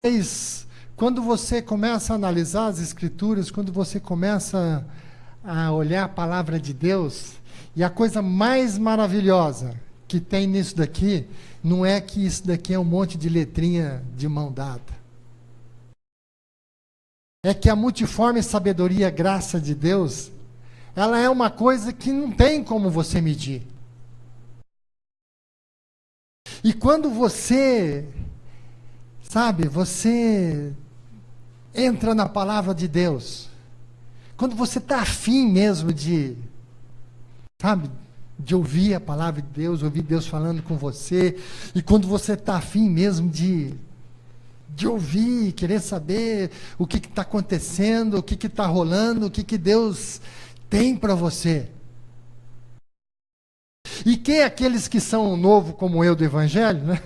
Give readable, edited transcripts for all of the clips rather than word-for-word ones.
Mas quando você começa a analisar as Escrituras, quando você começa a olhar a palavra de Deus, e a coisa mais maravilhosa que tem nisso daqui, não é que isso daqui é um monte de letrinha de mão dada. É que a multiforme sabedoria e graça de Deus, ela é uma coisa que não tem como você medir. E quando você, você entra na palavra de Deus, quando você está afim mesmo de ouvir a palavra de Deus, ouvir Deus falando com você, e quando você está afim mesmo de ouvir, querer saber o que está acontecendo, o que está rolando, o que Deus tem para você. E quem é aqueles que são novo como eu do Evangelho, né?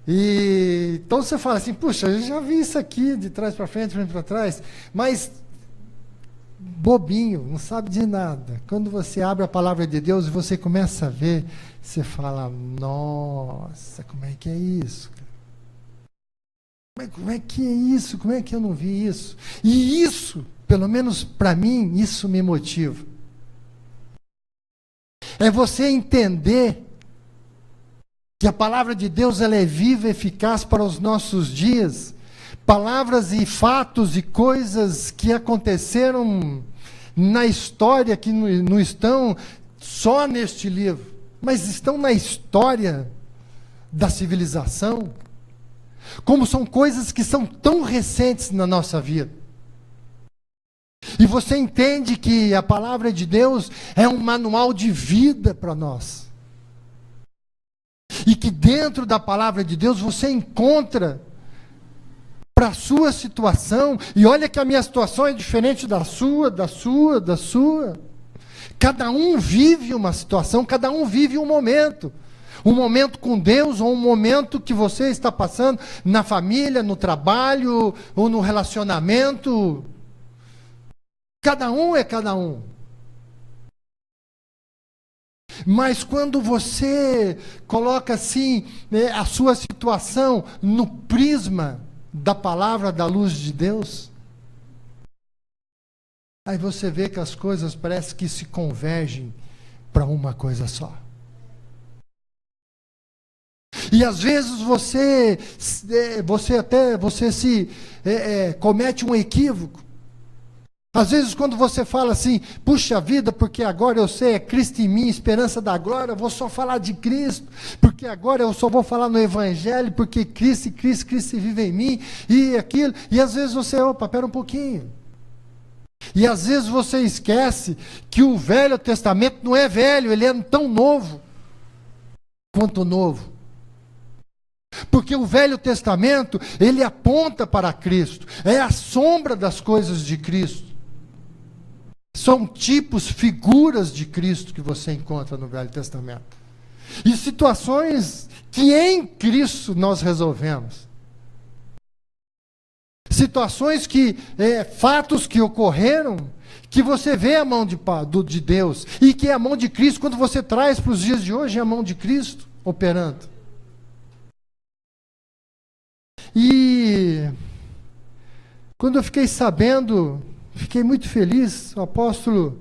E então você fala assim, puxa, eu já vi isso aqui de trás para frente, para trás, mas bobinho, não sabe de nada. Quando você abre a palavra de Deus e você começa a ver, você fala, nossa, como é que é isso? Como é que é isso? Como é que eu não vi isso? E isso, pelo menos para mim, isso me motiva. É você entender que a palavra de Deus ela é viva e eficaz para os nossos dias. Palavras e fatos e coisas que aconteceram na história, que não estão só neste livro, mas estão na história da civilização. Como são coisas que são tão recentes na nossa vida. E você entende que a palavra de Deus é um manual de vida para nós. E que dentro da palavra de Deus você encontra para a sua situação, e olha que a minha situação é diferente da sua. Cada um vive uma situação, cada um vive um momento com Deus, ou um momento que você está passando na família, no trabalho, ou no relacionamento. Cada um é cada um. Mas quando você coloca assim, a sua situação no prisma da palavra da luz de Deus, aí você vê que as coisas parecem que se convergem para uma coisa só. E às vezes você comete um equívoco. Às vezes quando você fala assim, puxa vida, porque agora eu sei, é Cristo em mim, esperança da glória, eu vou só falar de Cristo, porque agora eu só vou falar no Evangelho, porque Cristo vive em mim, e aquilo, e às vezes você, pera um pouquinho. E às vezes você esquece que o Velho Testamento não é velho, ele é tão novo quanto o Novo. Porque o Velho Testamento, ele aponta para Cristo, é a sombra das coisas de Cristo. São tipos, figuras de Cristo que você encontra no Velho Testamento. E situações que em Cristo nós resolvemos. Situações que, fatos que ocorreram, que você vê a mão de Deus, e que é a mão de Cristo, quando você traz para os dias de hoje, é a mão de Cristo operando. E quando eu fiquei sabendo, fiquei muito feliz, o apóstolo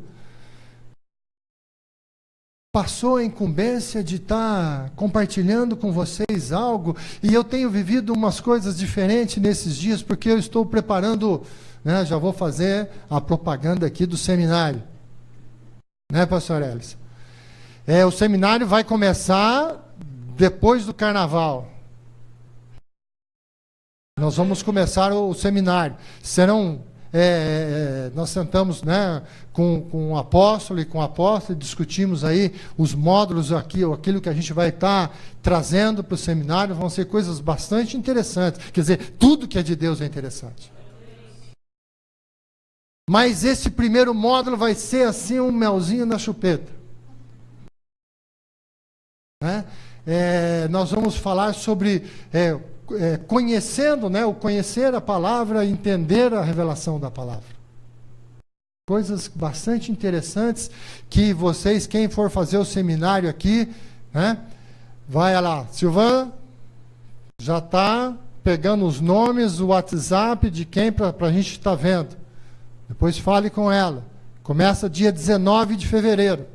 passou a incumbência de estar compartilhando com vocês algo, e eu tenho vivido umas coisas diferentes nesses dias, porque eu estou preparando, já vou fazer a propaganda aqui do seminário, pastor Elis? O seminário vai começar depois do carnaval. Nós vamos começar o seminário. Nós sentamos com o apóstolo e com a apóstola, discutimos aí os módulos aqui, ou aquilo que a gente vai estar trazendo para o seminário, vão ser coisas bastante interessantes. Quer dizer, tudo que é de Deus é interessante. Mas esse primeiro módulo vai ser assim um melzinho na chupeta. Nós vamos falar sobre... conhecendo, o conhecer a palavra, entender a revelação da palavra. Coisas bastante interessantes que vocês, quem for fazer o seminário aqui, vai lá, Silvana, Já está pegando os nomes, o WhatsApp de quem para a gente estar vendo. Depois fale com ela. Começa dia 19 de fevereiro.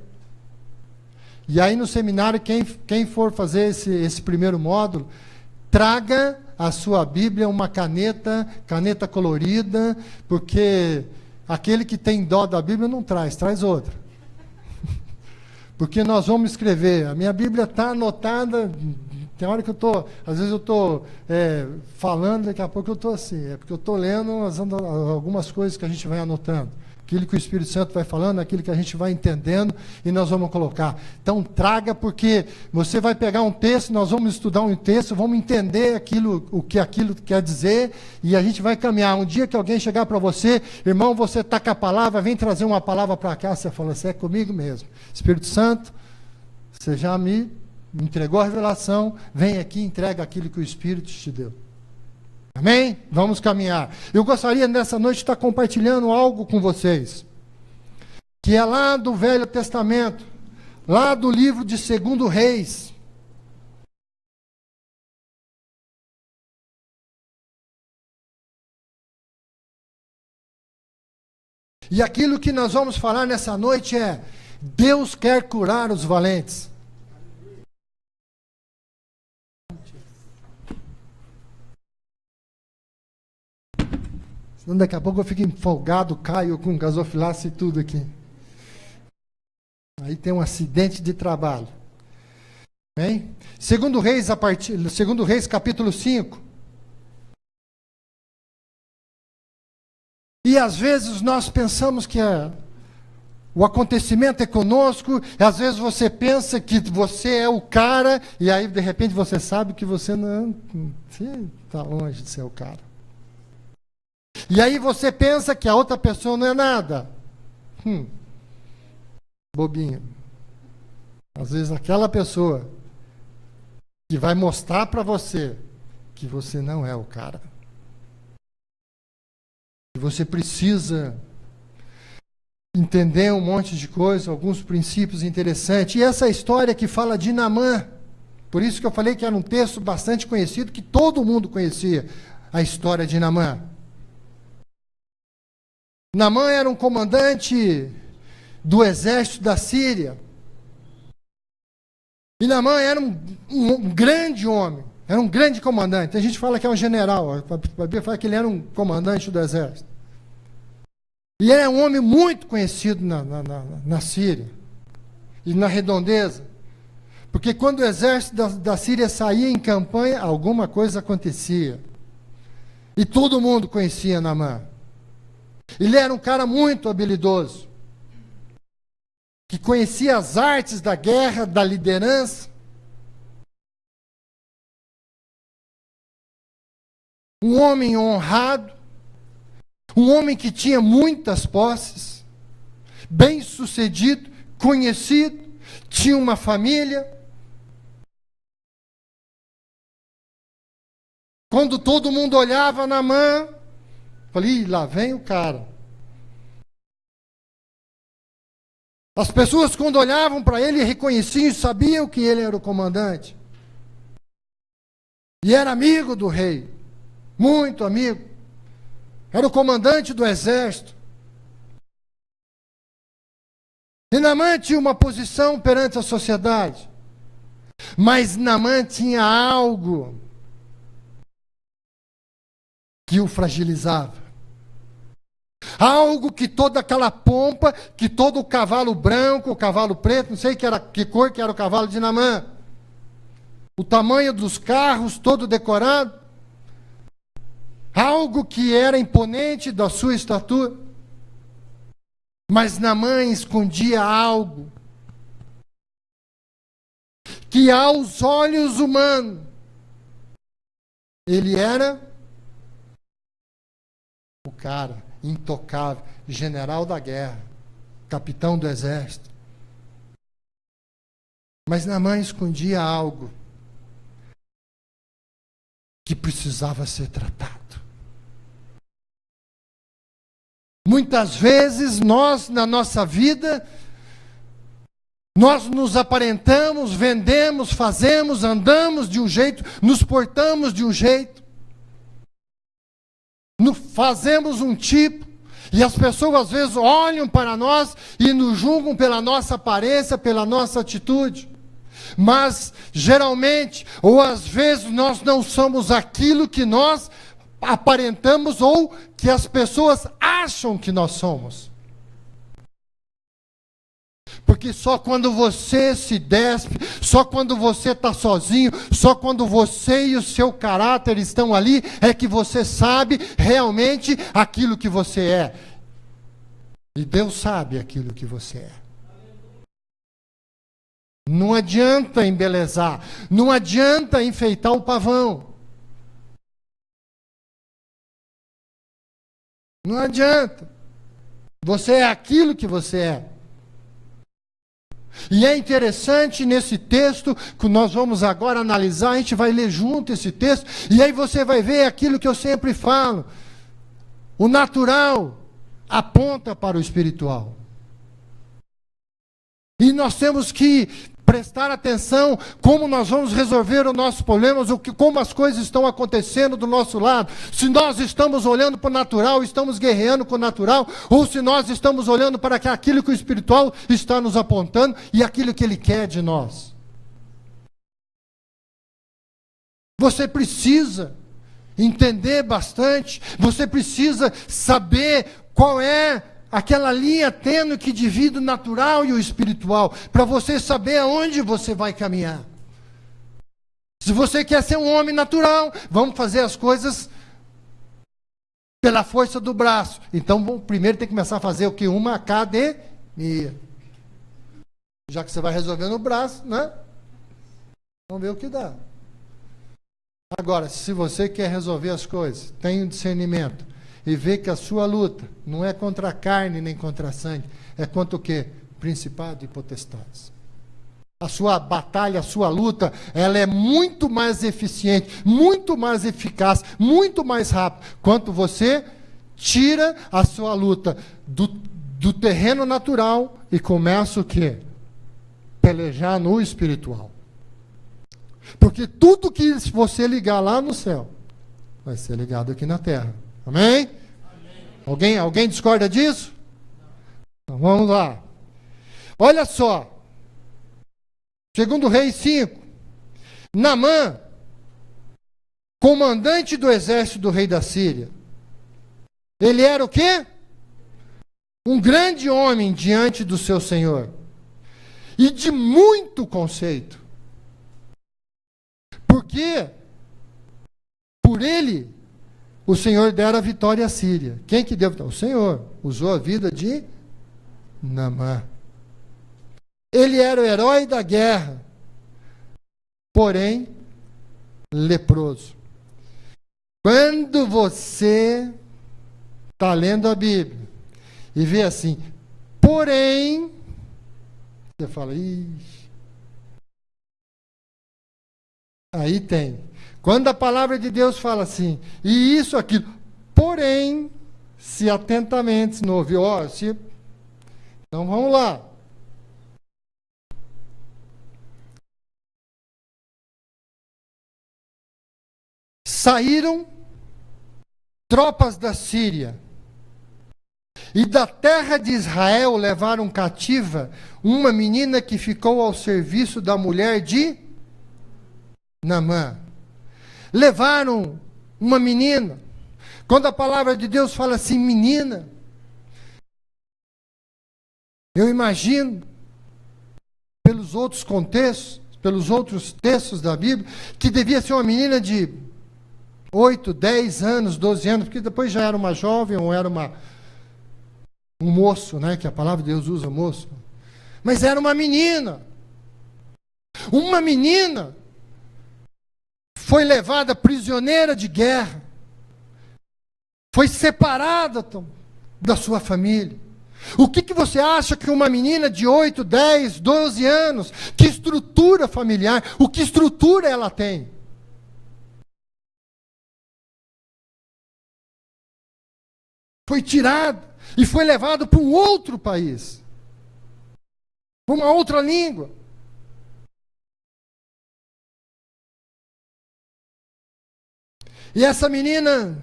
E aí no seminário, quem for fazer esse primeiro módulo, traga a sua Bíblia, uma caneta colorida, porque aquele que tem dó da Bíblia não traz outra. Porque nós vamos escrever. A minha Bíblia está anotada. Tem hora que às vezes eu estou falando, daqui a pouco eu estou assim. É porque eu estou lendo algumas coisas que a gente vai anotando. Aquilo que o Espírito Santo vai falando, aquilo que a gente vai entendendo, e nós vamos colocar. Então traga, porque você vai pegar um texto, nós vamos estudar um texto, vamos entender o que aquilo quer dizer, e a gente vai caminhar. Um dia que alguém chegar para você, irmão, você está com a palavra, vem trazer uma palavra para cá, você fala assim, é comigo mesmo. Espírito Santo, você já me entregou a revelação, vem aqui e entrega aquilo que o Espírito te deu. Amém? Vamos caminhar. Eu gostaria nessa noite de estar compartilhando algo com vocês, que é lá do Velho Testamento, lá do livro de 2 Reis. E aquilo que nós vamos falar nessa noite é: Deus quer curar os valentes. Daqui a pouco eu fico empolgado, caio com gasofilaça e tudo aqui. Aí tem um acidente de trabalho. Bem? 2 Reis, capítulo 5. E às vezes nós pensamos que o acontecimento é conosco, e às vezes você pensa que você é o cara, e aí de repente você sabe que você não está longe de ser o cara. E aí você pensa que a outra pessoa não é nada. Bobinho. Às vezes aquela pessoa que vai mostrar para você que você não é o cara. Que você precisa entender um monte de coisa, alguns princípios interessantes. E essa história que fala de Naamã, por isso que eu falei que era um texto bastante conhecido, que todo mundo conhecia a história de Naamã. Naamã era um comandante do exército da Síria. E Naamã era um grande homem, era um grande comandante. A gente fala que é um general, a Bíblia fala que ele era um comandante do exército. E ele é um homem muito conhecido na Síria e na redondeza. Porque quando o exército da Síria saía em campanha, alguma coisa acontecia. E todo mundo conhecia Naamã. Ele era um cara muito habilidoso, que conhecia as artes da guerra, da liderança. Um homem honrado, um homem que tinha muitas posses, bem-sucedido, conhecido, tinha uma família. Quando todo mundo olhava Naamã, falei, lá vem o cara. As pessoas, quando olhavam para ele, reconheciam e sabiam que ele era o comandante. E era amigo do rei, muito amigo. Era o comandante do exército. E Naamã tinha uma posição perante a sociedade. Mas Naamã tinha algo que o fragilizava. Algo que toda aquela pompa, que todo o cavalo branco, o cavalo preto, não sei que cor que era o cavalo de Naamã, o tamanho dos carros, todo decorado, algo que era imponente da sua estatura, mas Naamã escondia algo que aos olhos humanos ele era o cara intocável, general da guerra, capitão do exército. Mas Naamã escondia algo que precisava ser tratado. Muitas vezes nós, na nossa vida, Nós nos aparentamos, vendemos, fazemos, andamos de um jeito, nos portamos de um jeito, fazemos um tipo, e as pessoas às vezes olham para nós e nos julgam pela nossa aparência, pela nossa atitude. Mas, geralmente, ou às vezes, nós não somos aquilo que nós aparentamos ou que as pessoas acham que nós somos. Porque só quando você se despe, só quando você está sozinho, só quando você e o seu caráter estão ali, é que você sabe realmente aquilo que você é. E Deus sabe aquilo que você é. Não adianta embelezar, não adianta enfeitar o pavão. Não adianta. Você é aquilo que você é. E é interessante nesse texto, que nós vamos agora analisar, a gente vai ler junto esse texto, e aí você vai ver aquilo que eu sempre falo. O natural aponta para o espiritual. E nós temos que prestar atenção como nós vamos resolver os nossos problemas, como as coisas estão acontecendo do nosso lado. Se nós estamos olhando para o natural, estamos guerreando com o natural, ou se nós estamos olhando para aquilo que o espiritual está nos apontando e aquilo que ele quer de nós. Você precisa entender bastante, você precisa saber qual é aquela linha tênue que divide o natural e o espiritual, para você saber aonde você vai caminhar. Se você quer ser um homem natural, vamos fazer as coisas pela força do braço. Então, primeiro tem que começar a fazer o que? Uma academia. Já que você vai resolver no braço, né? Vamos ver o que dá. Agora, se você quer resolver as coisas, tem um discernimento, e vê que a sua luta não é contra a carne nem contra a sangue, é contra o quê? Principado e potestades. A sua batalha, a sua luta, ela é muito mais eficiente, muito mais eficaz, muito mais rápida, quanto você tira a sua luta do terreno natural e começa o quê? Pelejar no espiritual. Porque tudo que você ligar lá no céu, vai ser ligado aqui na terra. Amém? Alguém discorda disso? Então vamos lá. Olha só. Segundo Reis 5. Naamã, comandante do exército do rei da Síria. Ele era o quê? Um grande homem diante do seu senhor. E de muito conceito. Porque por ele o Senhor dera a vitória à Síria. Quem que deu a vitória? O Senhor. Usou a vida de Naamã. Ele era o herói da guerra, porém leproso. Quando você está lendo a Bíblia e vê assim, porém, você fala, ixi. Aí tem. Quando a palavra de Deus fala assim, e isso, aquilo, porém, se atentamente, se não ouviu, então vamos lá. Saíram tropas da Síria, e da terra de Israel levaram cativa uma menina que ficou ao serviço da mulher de Naamã. Levaram uma menina. Quando a palavra de Deus fala assim, menina, eu imagino, pelos outros contextos, pelos outros textos da Bíblia, que devia ser uma menina de 8, 10 anos, 12 anos, porque depois já era uma jovem ou era um moço, né? Que a palavra de Deus usa moço. Mas era uma menina. Uma menina foi levada prisioneira de guerra, foi separada da sua família. O que você acha que uma menina de 8, 10, 12 anos, que estrutura familiar, que estrutura ela tem? Foi tirada e foi levado para um outro país. uma outra língua. E essa menina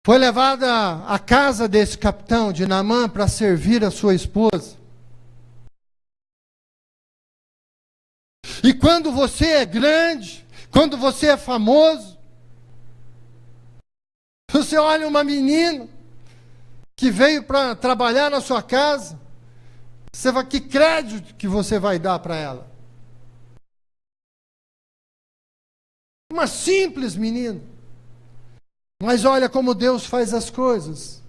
foi levada à casa desse capitão de Naamã para servir a sua esposa. E quando você é grande, quando você é famoso, você olha uma menina que veio para trabalhar na sua casa, você vai, que crédito que você vai dar para ela? Uma simples menina. Mas olha como Deus faz as coisas.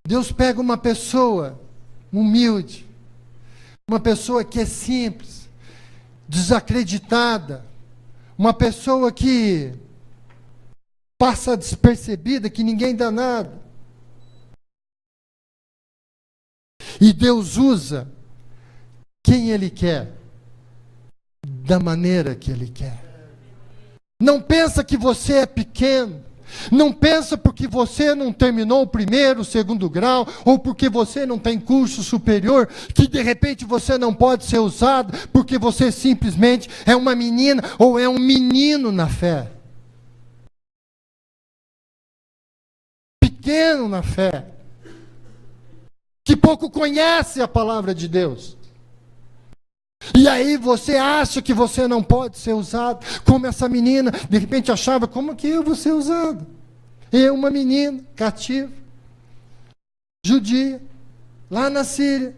Deus pega uma pessoa humilde, uma pessoa que é simples, desacreditada, uma pessoa que passa despercebida, que ninguém dá nada. E Deus usa quem Ele quer, da maneira que Ele quer. Não pensa que você é pequeno. Não pensa porque você não terminou o primeiro, o segundo grau, ou porque você não tem curso superior, que de repente você não pode ser usado, porque você simplesmente é uma menina ou é um menino na fé. Pequeno na fé. Que pouco conhece a palavra de Deus. E aí você acha que você não pode ser usado, como essa menina, de repente achava, como que eu vou ser usado? Eu, uma menina, cativa, judia, lá na Síria,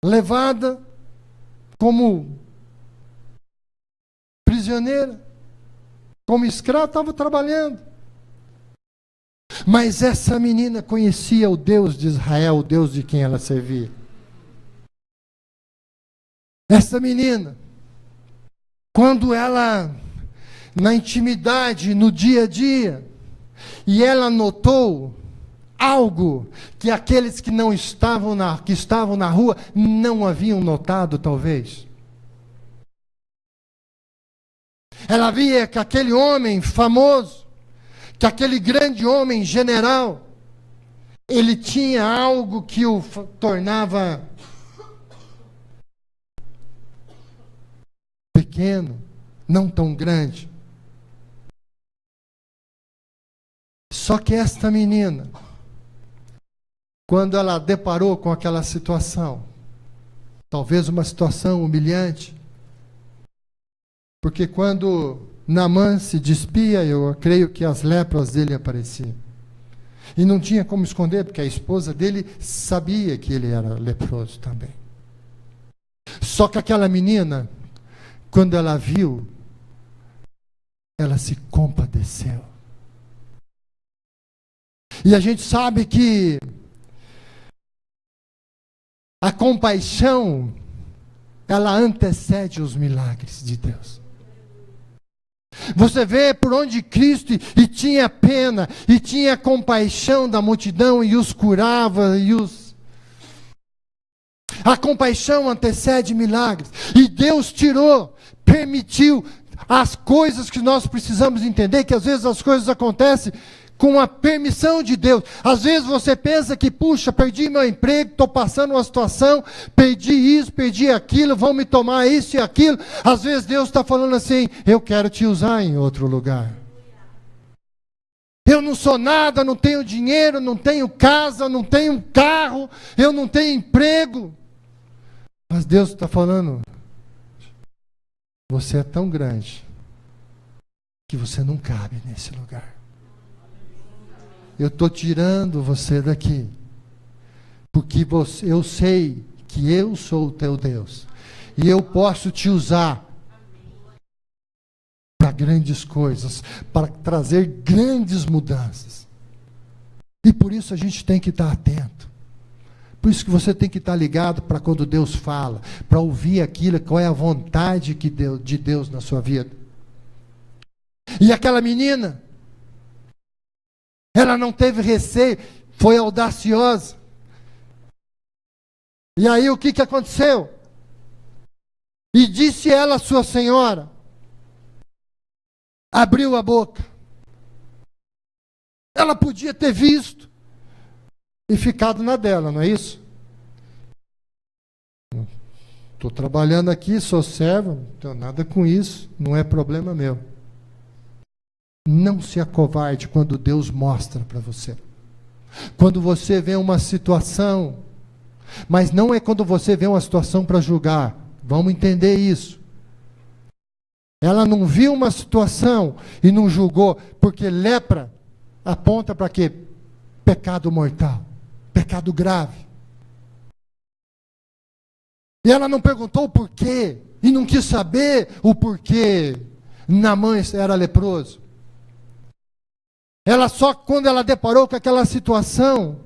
levada como prisioneira, como escrava, estava trabalhando. Mas essa menina conhecia o Deus de Israel, o Deus de quem ela servia. Essa menina, quando ela, na intimidade, no dia a dia, e ela notou algo que aqueles que não estavam que estavam na rua não haviam notado, talvez. Ela via que aquele homem famoso, que aquele grande homem general, ele tinha algo que o tornava pequeno, não tão grande. Só que esta menina, quando ela deparou com aquela situação, talvez uma situação humilhante, porque quando Naamã se despia, eu creio que as lepras dele apareciam. E não tinha como esconder, porque a esposa dele sabia que ele era leproso também. Só que aquela menina, quando ela viu, ela se compadeceu. E a gente sabe que a compaixão, ela antecede os milagres de Deus. Você vê por onde Cristo e tinha pena, e tinha compaixão da multidão, e os curava, A compaixão antecede milagres. E Deus permitiu as coisas que nós precisamos entender, que às vezes as coisas acontecem com a permissão de Deus. Às vezes você pensa que, puxa, perdi meu emprego, estou passando uma situação, perdi isso, perdi aquilo, vão me tomar isso e aquilo. Às vezes Deus está falando assim, eu quero te usar em outro lugar. Eu não sou nada, não tenho dinheiro, não tenho casa, não tenho carro, eu não tenho emprego. Mas Deus está falando, você é tão grande que você não cabe nesse lugar. Eu estou tirando você daqui, porque eu sei que eu sou o teu Deus, e eu posso te usar para grandes coisas, para trazer grandes mudanças. E por isso a gente tem que estar atento. Por isso que você tem que estar ligado para quando Deus fala, para ouvir aquilo, qual é a vontade de Deus na sua vida. E aquela menina, ela não teve receio, foi audaciosa. E aí o que aconteceu? E disse ela à sua senhora, abriu a boca. Ela podia ter visto e ficado na dela, não é isso? Estou trabalhando aqui, sou servo, não tenho nada com isso, não é problema meu. Não se acovarde quando Deus mostra para você. Quando você vê uma situação, mas não é quando você vê uma situação para julgar. Vamos entender isso. Ela não viu uma situação e não julgou, porque lepra aponta para quê? Pecado mortal, pecado grave. E ela não perguntou o porquê, e não quis saber o porquê Naamã era leproso. Ela só, quando ela deparou com aquela situação,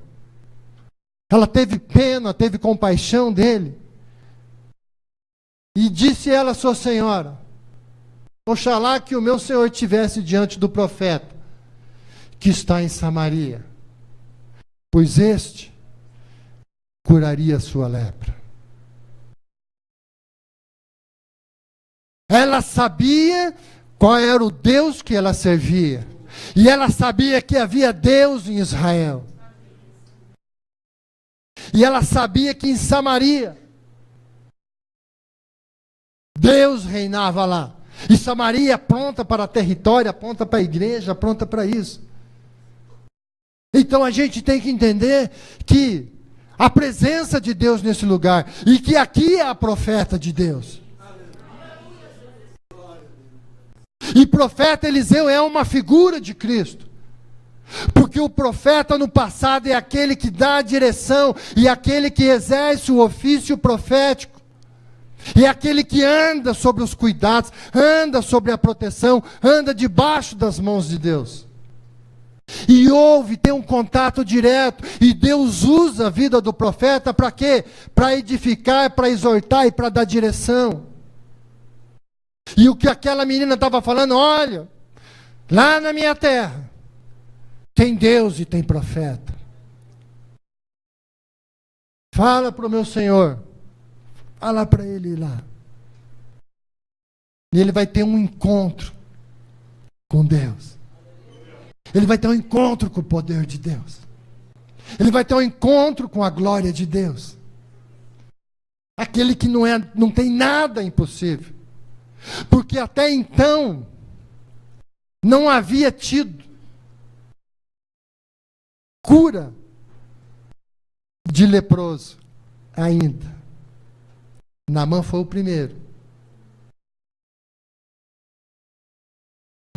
ela teve pena, teve compaixão dele. E disse ela à sua senhora: oxalá que o meu senhor estivesse diante do profeta, que está em Samaria, pois este curaria a sua lepra. Ela sabia qual era o Deus que ela servia. E ela sabia que havia Deus em Israel. E ela sabia que em Samaria Deus reinava lá. E Samaria pronta para território, pronta para a igreja, pronta para isso. Então a gente tem que entender que a presença de Deus nesse lugar, e que aqui é a profeta de Deus. E profeta Eliseu é uma figura de Cristo. Porque o profeta no passado é aquele que dá a direção e aquele que exerce o ofício profético. E é aquele que anda sobre os cuidados, anda sobre a proteção, anda debaixo das mãos de Deus. E ouve, tem um contato direto. E Deus usa a vida do profeta para quê? Para edificar, para exortar e para dar direção. E o que aquela menina estava falando, olha, lá na minha terra, tem Deus e tem profeta. Fala para o meu Senhor, fala para ele ir lá. E ele vai ter um encontro com Deus. Ele vai ter um encontro com o poder de Deus. Ele vai ter um encontro com a glória de Deus. Aquele que não tem nada impossível. Porque até então não havia tido cura de leproso ainda. Naamã foi o primeiro.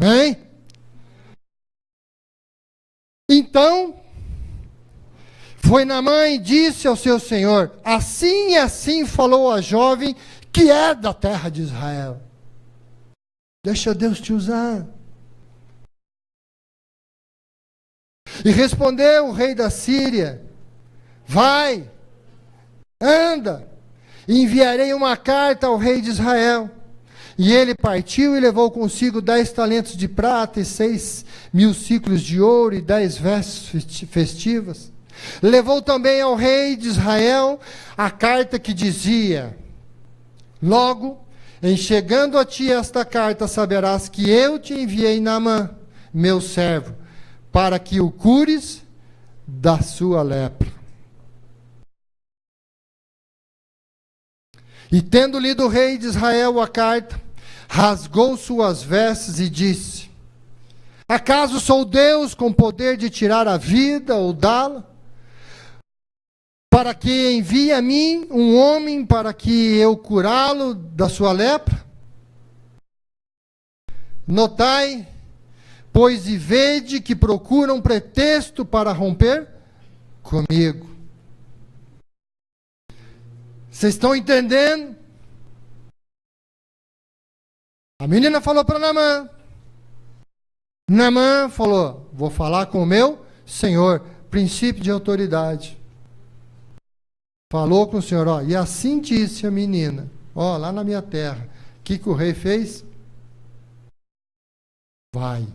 Amém? Então, foi Naamã e disse ao seu senhor: assim e assim falou a jovem que é da terra de Israel. Deixa Deus te usar. E respondeu o rei da Síria: vai, anda, enviarei uma carta ao rei de Israel. E ele partiu e levou consigo 10 talentos de prata e 6.000 ciclos de ouro e 10 vestes festivas. Levou também ao rei de Israel a carta que dizia: logo, em chegando a ti esta carta, saberás que eu te enviei Naamã, meu servo, para que o cures da sua lepra. E tendo lido o rei de Israel a carta, rasgou suas vestes e disse: acaso sou Deus com poder de tirar a vida ou dá-la? Para que envie a mim um homem para que eu curá-lo da sua lepra? Notai, pois, e vede que procuram pretexto para romper comigo. Vocês estão entendendo? A menina falou para Naamã. Naamã falou: vou falar com o meu senhor, princípio de autoridade. Falou com o senhor, ó, e assim disse a menina, ó, lá na minha terra. O que o rei fez? Vai.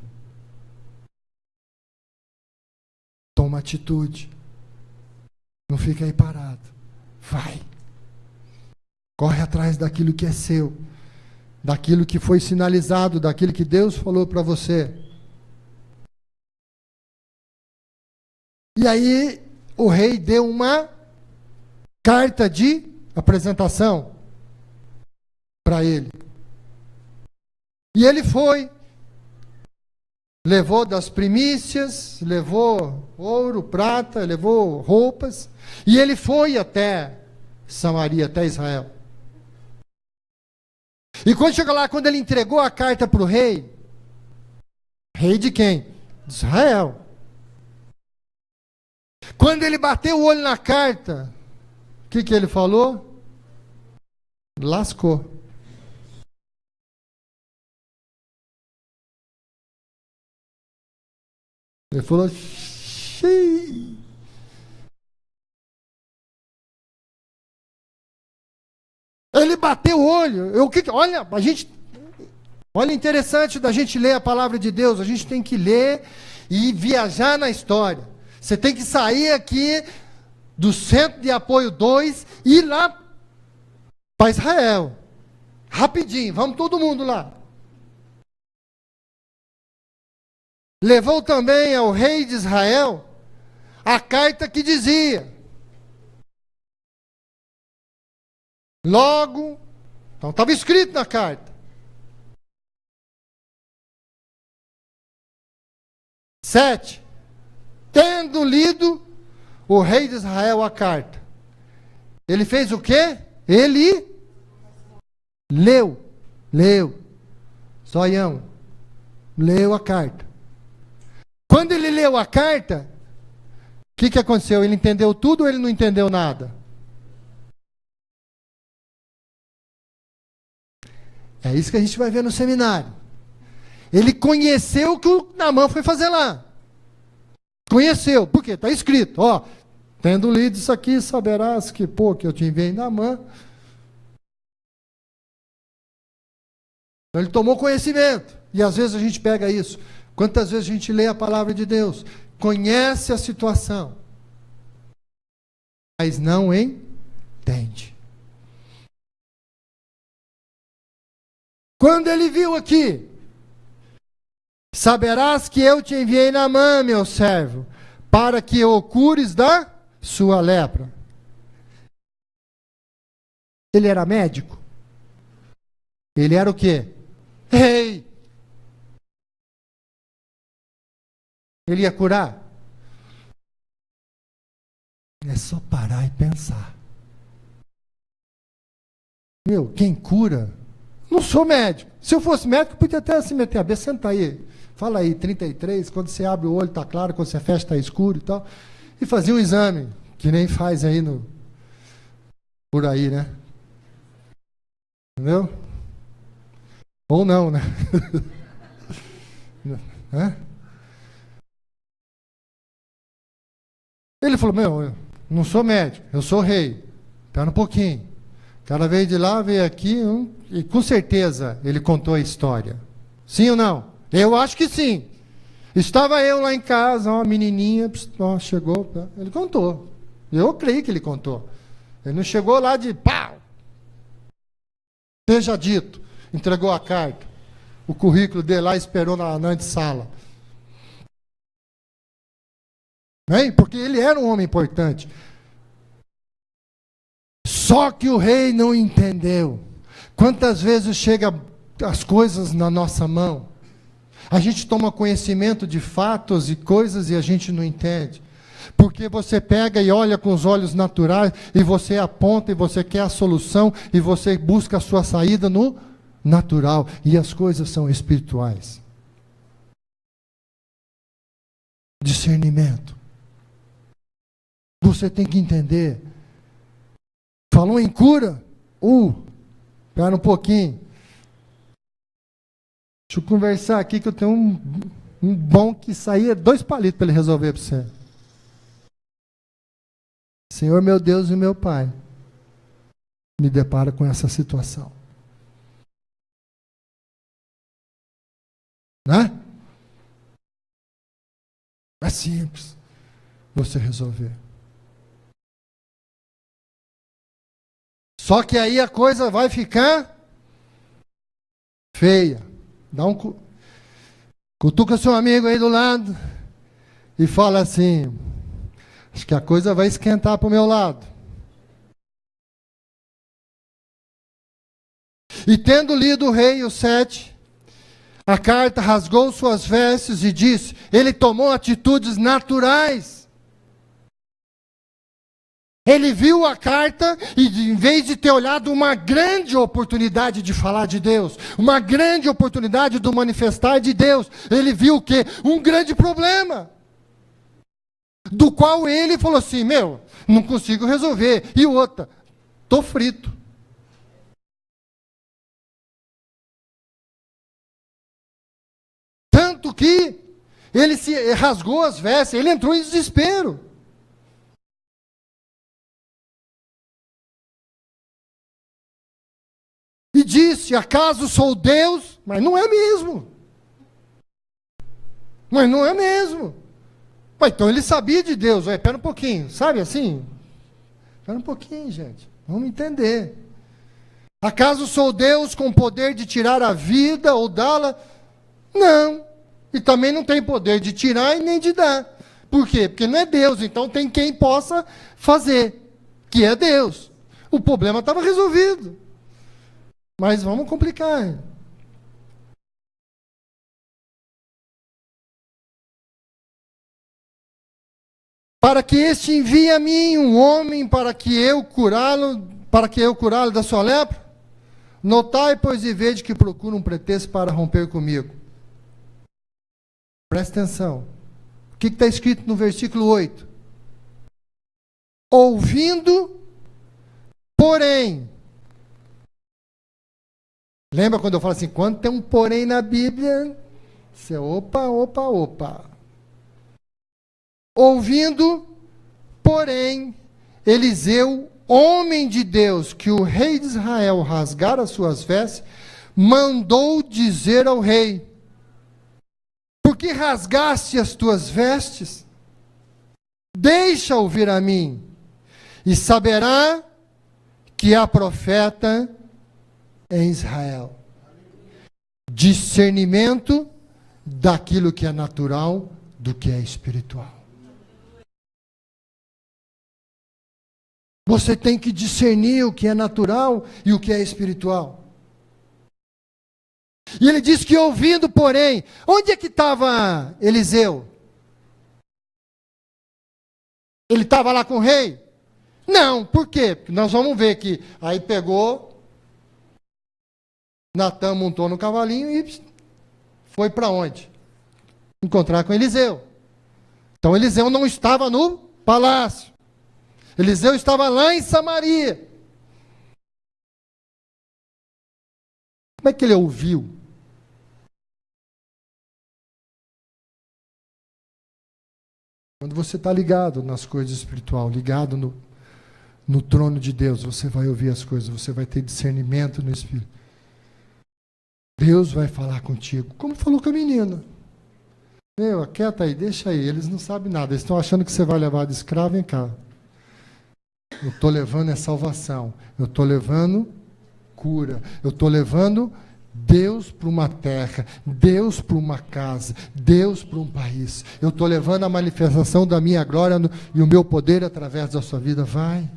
Toma atitude. Não fica aí parado. Vai. Corre atrás daquilo que é seu. Daquilo que foi sinalizado, daquilo que Deus falou para você. E aí o rei deu uma carta de apresentação. para ele. E ele foi, levou das primícias, levou ouro, prata, levou roupas, e ele foi até Samaria, até Israel. E quando chegou lá, quando ele entregou a carta para o rei de quem? De Israel. Quando ele bateu o olho na carta, o que ele falou? Lascou. Ele falou, xiii. Ele bateu o olho. Olha, interessante da gente ler a palavra de Deus. A gente tem que ler e viajar na história. Você tem que sair aqui do Centro de Apoio 2 e ir lá para Israel. Rapidinho, vamos todo mundo lá. Levou também ao rei de Israel a carta que dizia: logo, então estava escrito na carta. 7. Tendo lido o rei de Israel a carta, ele fez o quê? Ele leu, zoião, leu a carta. Quando ele leu a carta, o que aconteceu? Ele entendeu tudo ou ele não entendeu nada? É isso que a gente vai ver no seminário. Ele conheceu o que o Naamã foi fazer lá. Conheceu, por quê? Está escrito, ó, tendo lido isso aqui, saberás que eu te enviei em Naamã. Então ele tomou conhecimento. E às vezes a gente pega isso. Quantas vezes a gente lê a palavra de Deus, conhece a situação, mas não entende. Quando ele viu aqui, saberás que eu te enviei Naamã, meu servo, para que o cures da sua lepra. Ele era médico? Ele era o quê? Rei! Ele ia curar? É só parar e pensar. Quem cura? Não sou médico. Se eu fosse médico, podia até se meter a cabeça. Senta aí. Fala aí, 33, quando você abre o olho está claro, quando você fecha está escuro e tal. E fazia um exame, que nem faz aí por aí, né? Entendeu? Ou não, né? Ele falou, eu não sou médico, eu sou rei. Espera um pouquinho. O cara veio de lá, veio aqui, e com certeza ele contou a história. Sim ou não? Eu acho que sim. Estava eu lá em casa, uma menininha, chegou, ele contou. Eu creio que ele contou. Ele não chegou lá de pau. Seja dito, entregou a carta. O currículo dele lá esperou na antessala. Porque ele era um homem importante. Só que o rei não entendeu. Quantas vezes chega as coisas na nossa mão, a gente toma conhecimento de fatos e coisas e a gente não entende. Porque você pega e olha com os olhos naturais e você aponta e você quer a solução e você busca a sua saída no natural. E as coisas são espirituais. Discernimento. Você tem que entender. Falou em cura? Espera um pouquinho. Deixa eu conversar aqui que eu tenho um bom que saía 2 palitos para ele resolver para você. Senhor meu Deus e meu Pai, me depara com essa situação. Né? É simples você resolver. Só que aí a coisa vai ficar feia. Cutuca seu amigo aí do lado e fala assim: acho que a coisa vai esquentar para o meu lado. E tendo lido o rei o 7, a carta, rasgou suas vestes e disse, ele tomou atitudes naturais. Ele viu a carta e, em vez de ter olhado uma grande oportunidade de falar de Deus, uma grande oportunidade de manifestar de Deus, ele viu o quê? Um grande problema, do qual ele falou assim, não consigo resolver. E outra, estou frito. Tanto que ele se rasgou as vestes, ele entrou em desespero. E disse, acaso sou Deus? Mas não é mesmo. Mas não é mesmo. Mas então ele sabia de Deus. Espera um pouquinho, sabe assim? Espera um pouquinho, gente. Vamos entender. Acaso sou Deus com poder de tirar a vida ou dá-la? Não. E também não tem poder de tirar e nem de dar. Por quê? Porque não é Deus, então tem quem possa fazer, que é Deus. O problema estava resolvido. Mas vamos complicar. Para que este envie a mim um homem para que eu curá-lo da sua lepra? Notai, pois, e vede que procura um pretexto para romper comigo. Presta atenção. O que está escrito no versículo 8? Ouvindo, porém. Lembra quando eu falo assim, quando tem um porém na Bíblia, você opa. Ouvindo, porém, Eliseu, homem de Deus, que o rei de Israel rasgara as suas vestes, mandou dizer ao rei, por que rasgaste as tuas vestes? Deixa ouvir a mim, e saberá que há profeta em Israel. Discernimento daquilo que é natural do que é espiritual. Você tem que discernir o que é natural e o que é espiritual. E ele diz que ouvindo, porém, onde é que estava Eliseu? Ele estava lá com o rei? Não, por quê? Porque nós vamos ver que aí pegou, Natã montou no cavalinho e foi para onde? Encontrar com Eliseu. Então Eliseu não estava no palácio. Eliseu estava lá em Samaria. Como é que ele ouviu? Quando você está ligado nas coisas espirituais, ligado no trono de Deus, você vai ouvir as coisas, você vai ter discernimento no Espírito. Deus vai falar contigo, como falou com a menina. Aquieta aí, deixa aí, eles não sabem nada, eles estão achando que você vai levar de escravo, vem cá. Eu estou levando a salvação, eu estou levando cura, eu estou levando Deus para uma terra, Deus para uma casa, Deus para um país. Eu estou levando a manifestação da minha glória e o meu poder através da sua vida. Vai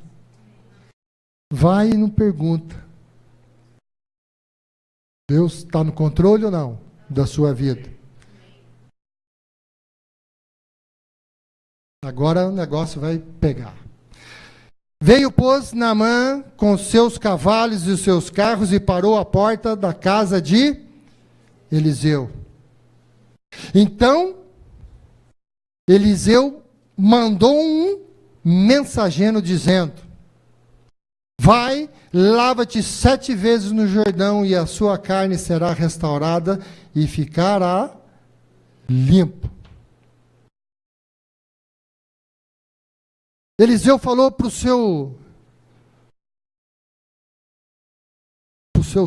e não pergunta. Deus está no controle ou não da sua vida? Agora o negócio vai pegar. Veio, pois, Naamã com seus cavalos e os seus carros e parou à porta da casa de Eliseu. Então, Eliseu mandou um mensageiro dizendo, vai, lava-te 7 vezes no Jordão e a sua carne será restaurada e ficará limpo. Eliseu falou para o seu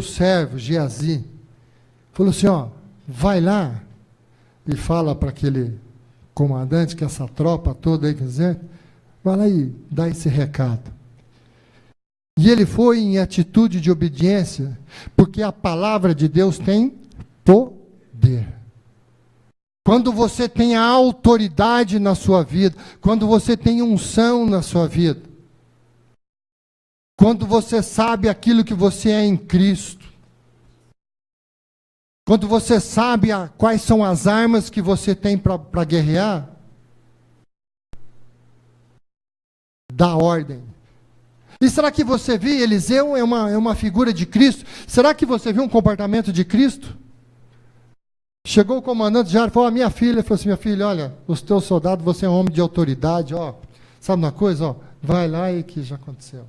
servo, Geazi, falou assim, vai lá e fala para aquele comandante, que essa tropa toda aí, quer dizer, vai lá e dá esse recado. E ele foi em atitude de obediência, porque a palavra de Deus tem poder. Quando você tem a autoridade na sua vida, quando você tem unção na sua vida, quando você sabe aquilo que você é em Cristo, Quando você sabe quais são as armas que você tem para guerrear, dá ordem. E será que você viu, Eliseu é uma figura de Cristo? Será que você viu um comportamento de Cristo? Chegou o comandante já e falou, a minha filha, falou assim, minha filha, olha, os teus soldados, você é um homem de autoridade, ó, sabe uma coisa, ó, vai lá e que já aconteceu.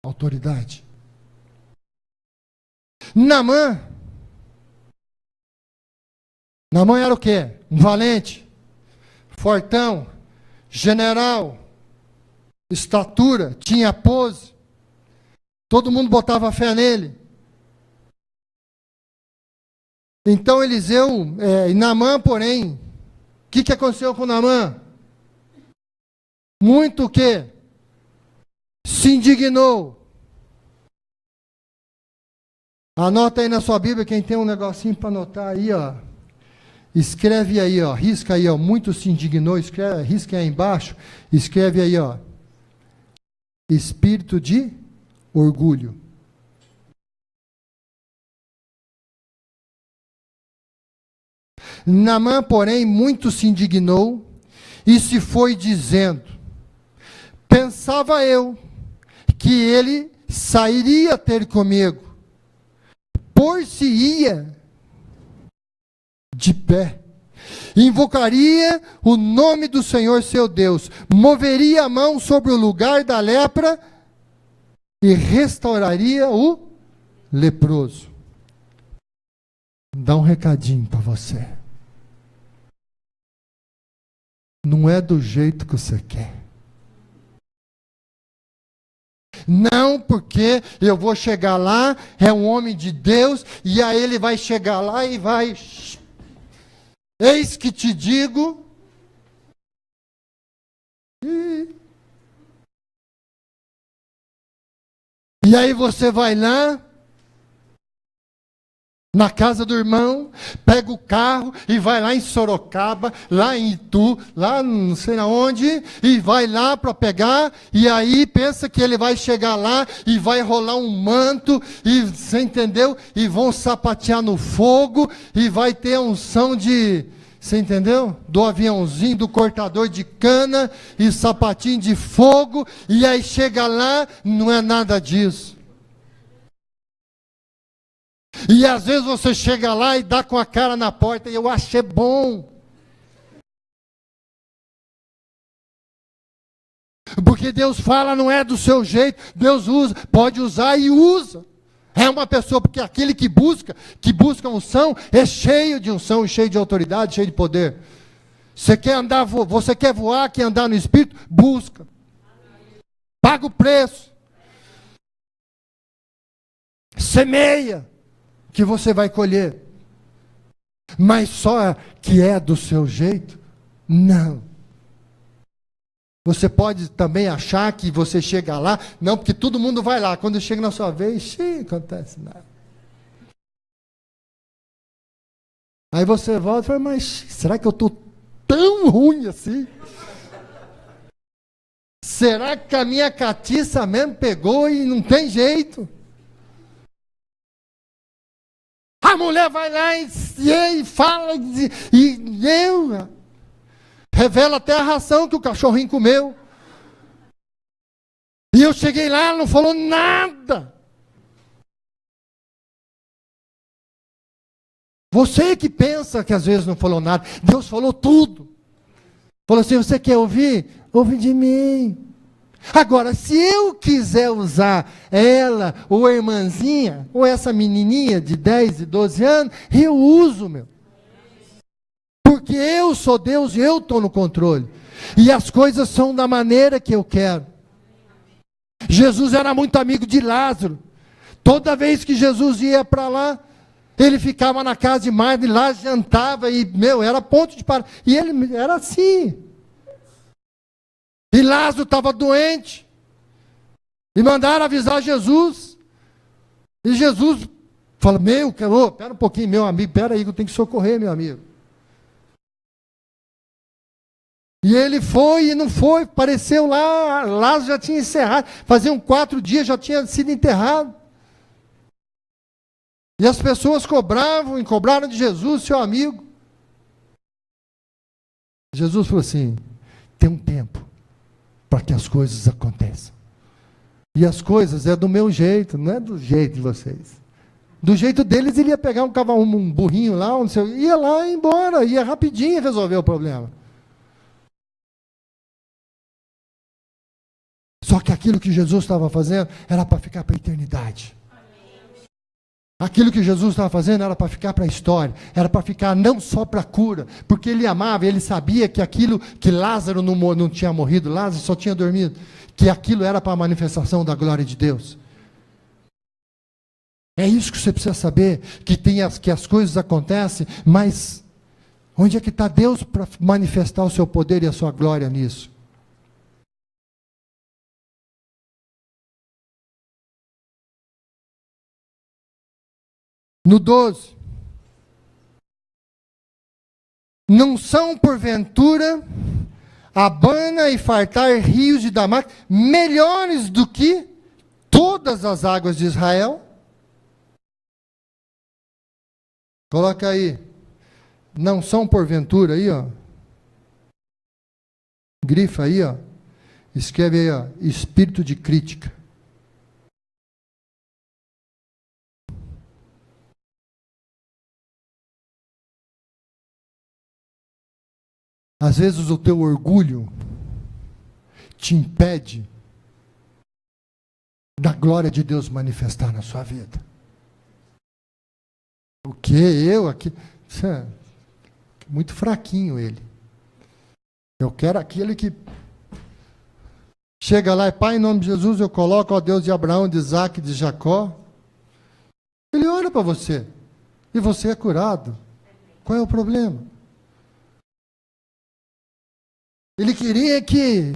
Autoridade. Naamã era o quê? Um valente, fortão, general, estatura, tinha pose, todo mundo botava fé nele. Então Eliseu, Naamã, porém, o que aconteceu com Naamã? Muito o quê? Se indignou. Anota aí na sua Bíblia, quem tem um negocinho para anotar aí, ó. Escreve aí, ó, risca aí, ó, muito se indignou, risca aí embaixo, escreve aí, ó. Espírito de orgulho. Naamã, porém, muito se indignou e se foi dizendo, pensava eu que ele sairia ter comigo, por-se-ia de pé, invocaria o nome do Senhor seu Deus, moveria a mão sobre o lugar da lepra e restauraria o leproso. Dá um recadinho para você. Não é do jeito que você quer. Não, porque eu vou chegar lá, é um homem de Deus, e aí ele vai chegar lá e vai... Eis que te digo... E aí você vai lá, na casa do irmão, pega o carro e vai lá em Sorocaba, lá em Itu, lá não sei aonde, e vai lá para pegar, e aí pensa que ele vai chegar lá e vai rolar um manto, e você entendeu? E vão sapatear no fogo, e vai ter a unção de, você entendeu? Do aviãozinho, do cortador de cana, e sapatinho de fogo, e aí chega lá, não é nada disso. E às vezes você chega lá e dá com a cara na porta, e eu achei bom. Porque Deus fala, não é do seu jeito, Deus usa, pode usar e usa. É uma pessoa, porque aquele que busca unção, é cheio de unção, cheio de autoridade, cheio de poder. Você quer voar, quer andar no Espírito? Busca. Paga o preço. Semeia, que você vai colher. Mas só que é do seu jeito? Não. Você pode também achar que você chega lá, não, porque todo mundo vai lá. Quando chega na sua vez, não acontece nada. Aí você volta e fala, mas será que eu estou tão ruim assim? Será que a minha catiça mesmo pegou e não tem jeito? A mulher vai lá e fala, e eu revela até a ração que o cachorrinho comeu. E eu cheguei lá, ela não falou nada. Você que pensa que às vezes não falou nada, Deus falou tudo. Falou assim, você quer ouvir? Ouve de mim. Agora, se eu quiser usar ela, ou a irmãzinha, ou essa menininha de 10 e 12 anos, eu uso, meu. Porque eu sou Deus e eu estou no controle. E as coisas são da maneira que eu quero. Jesus era muito amigo de Lázaro. Toda vez que Jesus ia para lá, ele ficava na casa de Marta e lá jantava e, era ponto de parar. E ele era assim. E Lázaro estava doente. E mandaram avisar Jesus. E Jesus fala, pera um pouquinho, meu amigo, pera aí que eu tenho que socorrer, meu amigo. E ele foi e não foi, apareceu lá, Lázaro já tinha encerrado, faziam 4 dias, já tinha sido enterrado. E as pessoas cobravam e cobraram de Jesus, seu amigo. Jesus falou assim: tem um tempo para que as coisas aconteçam. E as coisas é do meu jeito, não é do jeito de vocês. Do jeito deles, ele ia pegar um cavalo, um burrinho lá, ia lá e ia embora, ia rapidinho resolver o problema. Só que aquilo que Jesus estava fazendo era para ficar para a eternidade. Aquilo que Jesus estava fazendo era para ficar para a história, era para ficar não só para a cura, porque ele amava, ele sabia que aquilo, que Lázaro não tinha morrido, Lázaro só tinha dormido, que aquilo era para a manifestação da glória de Deus. É isso que você precisa saber, que as coisas acontecem, mas onde é que está Deus para manifestar o seu poder e a sua glória nisso? No 12. Não são, porventura, Abana e fartar rios de Damasco melhores do que todas as águas de Israel? Coloca aí. Não são, porventura, aí, ó. Grifa aí, ó. Escreve aí, ó. Espírito de crítica. Às vezes o teu orgulho te impede da glória de Deus manifestar na sua vida. O que? Eu aqui? Muito fraquinho ele. Eu quero aquele que chega lá e, Pai, em nome de Jesus, eu coloco ao Deus de Abraão, de Isaac, de Jacó. Ele ora para você. E você é curado. Qual é o problema? Ele queria que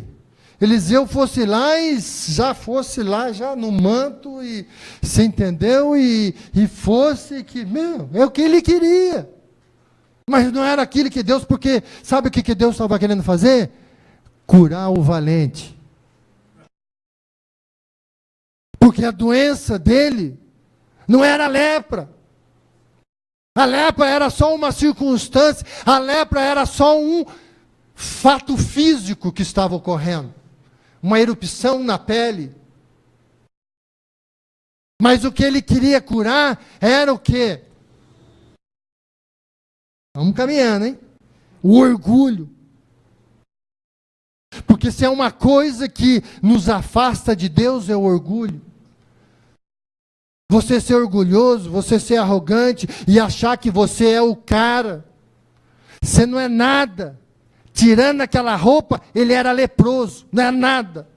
Eliseu fosse lá e já no manto, e você entendeu? E fosse que, é o que ele queria. Mas não era aquilo que Deus, porque sabe o que Deus estava querendo fazer? Curar o valente. Porque a doença dele não era a lepra. A lepra era só uma circunstância, a lepra era só um fato físico que estava ocorrendo, uma erupção na pele. Mas o que ele queria curar era o quê? Vamos caminhando, hein? O orgulho. Porque se é uma coisa que nos afasta de Deus, é o orgulho. Você ser orgulhoso, você ser arrogante e achar que você é o cara. Você não é nada. Tirando aquela roupa, ele era leproso, não é nada.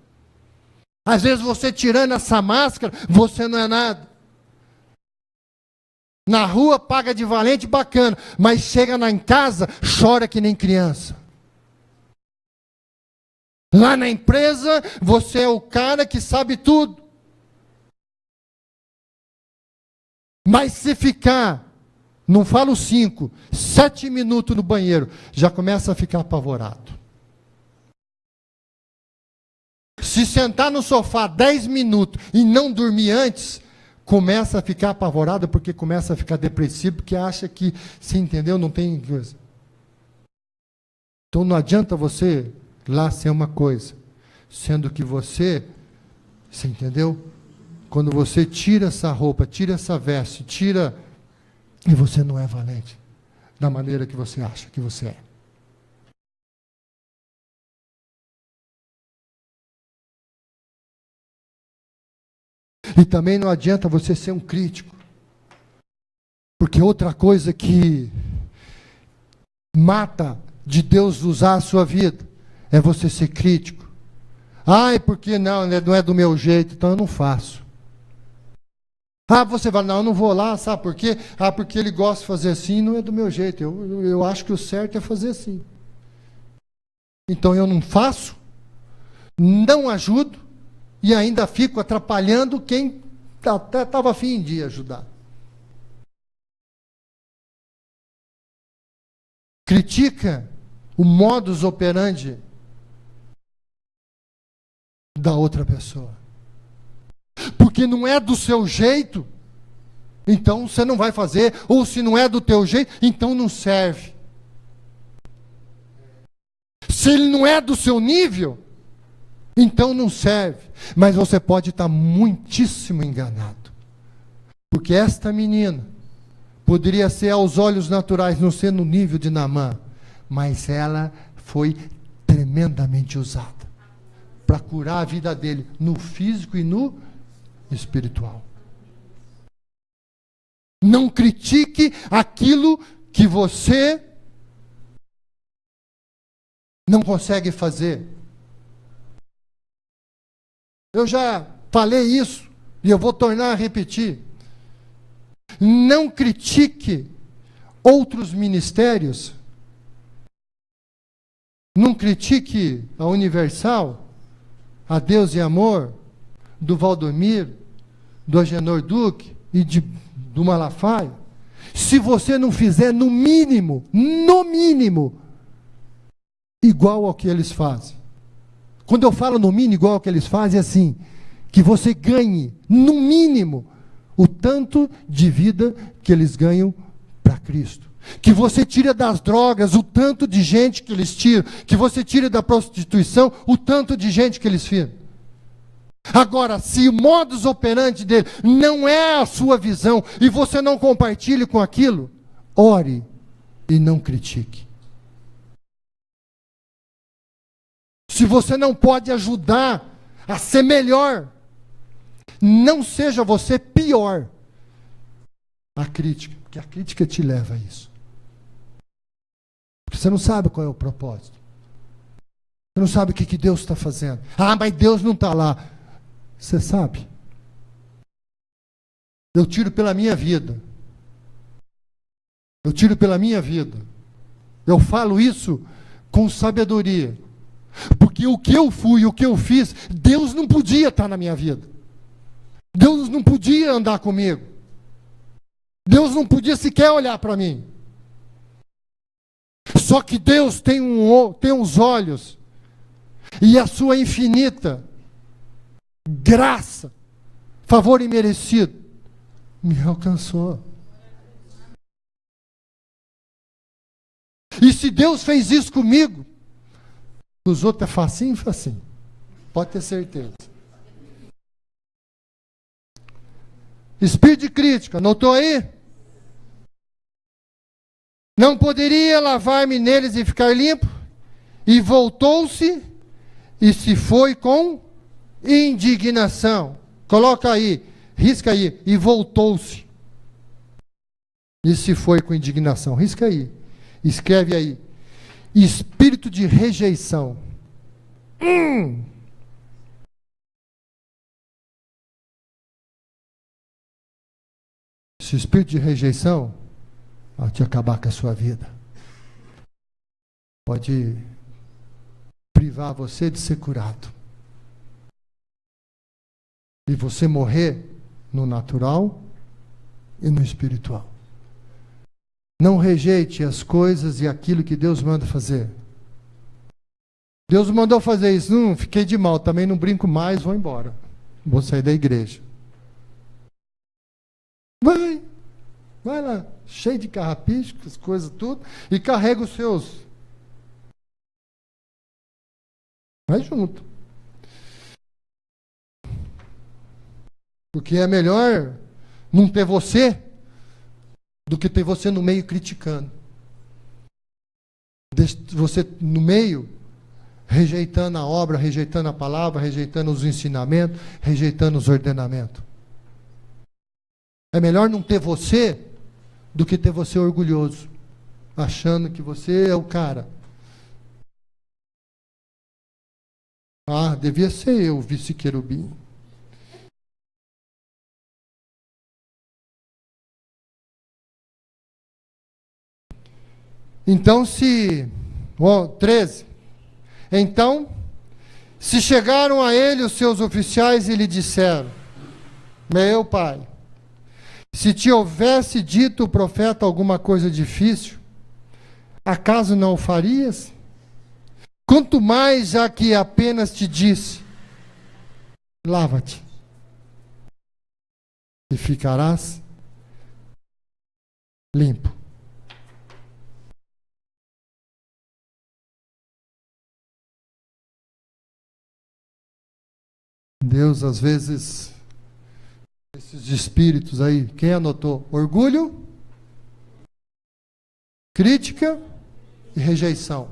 Às vezes você tirando essa máscara, você não é nada. Na rua paga de valente, bacana, mas chega em casa, chora que nem criança. Lá na empresa, você é o cara que sabe tudo. Mas se ficar, não falo 5, 7 minutos no banheiro, já começa a ficar apavorado. Se sentar no sofá 10 minutos e não dormir antes, começa a ficar apavorado, porque começa a ficar depressivo, porque acha que, se entendeu, não tem coisa. Então não adianta você lá ser uma coisa, sendo que você entendeu? Quando você tira essa roupa, tira essa veste, e você não é valente da maneira que você acha que você é. E também não adianta você ser um crítico. Porque outra coisa que mata de Deus usar a sua vida é você ser crítico. Ai, porque não é do meu jeito, então eu não faço. Você vai, não, eu não vou lá, sabe por quê? Porque ele gosta de fazer assim, não é do meu jeito. Eu acho que o certo é fazer assim. Então eu não faço, não ajudo, e ainda fico atrapalhando quem até estava a fim de ajudar. Critica o modus operandi da outra pessoa. Porque não é do seu jeito. então você não vai fazer, ou se não é do teu jeito, então não serve. Se ele não é do seu nível, então não serve. Mas você pode estar muitíssimo enganado. Porque esta menina poderia ser aos olhos naturais, não ser no nível de Naamã, mas ela foi tremendamente usada para curar a vida dele, no físico e no espiritual. Não critique aquilo que você não consegue fazer. Eu já falei isso e eu vou tornar a repetir. Não critique outros ministérios. Não critique a Universal, a Deus e Amor, do Valdomiro, do Agenor Duque e do Malafaia, se você não fizer no mínimo, igual ao que eles fazem. Quando eu falo no mínimo igual ao que eles fazem, é assim, que você ganhe, no mínimo, o tanto de vida que eles ganham para Cristo. Que você tire das drogas o tanto de gente que eles tiram, que você tire da prostituição o tanto de gente que eles tiram. Agora, se o modus operandi dele não é a sua visão e você não compartilha com aquilo, ore e não critique. Se você não pode ajudar a ser melhor, não seja você pior. A crítica, porque a crítica te leva a isso. Porque você não sabe qual é o propósito. Você não sabe o que Deus está fazendo. Ah, mas Deus não está lá. Você sabe? Eu tiro pela minha vida. Eu tiro pela minha vida. Eu falo isso com sabedoria. Porque o que eu fui, o que eu fiz, Deus não podia estar na minha vida. Deus não podia andar comigo. Deus não podia sequer olhar para mim. Só que Deus tem uns olhos e a sua infinita graça, favor imerecido, me alcançou. E se Deus fez isso comigo, os outros é facinho, facinho. Pode ter certeza. Espírito de crítica, anotou aí? Não poderia lavar-me neles e ficar limpo? E voltou-se e se foi com indignação. Coloca aí, risca aí. E voltou-se e se foi com indignação. Risca aí. Escreve aí. Espírito de rejeição. Esse espírito de rejeição pode acabar com a sua vida. Pode privar você de ser curado. E você morrer no natural e no espiritual. Não rejeite as coisas e aquilo que Deus manda fazer. Deus mandou fazer isso. Não, fiquei de mal, também não brinco mais, vou embora. Vou sair da igreja. Vai lá, cheio de carrapicho, as coisas tudo, e carrega os seus. Vai junto. Porque é melhor não ter você do que ter você no meio criticando. Você no meio rejeitando a obra, rejeitando a palavra, rejeitando os ensinamentos, rejeitando os ordenamentos. É melhor não ter você do que ter você orgulhoso, achando que você é o cara. Ah, devia ser eu, vice-querubim. Então, 13. Então, se chegaram a ele os seus oficiais e lhe disseram: meu pai, se te houvesse dito o profeta alguma coisa difícil, acaso não o farias? Quanto mais já que apenas te disse: lava-te e ficarás limpo. Deus, às vezes, esses espíritos aí, quem anotou? Orgulho, crítica e rejeição.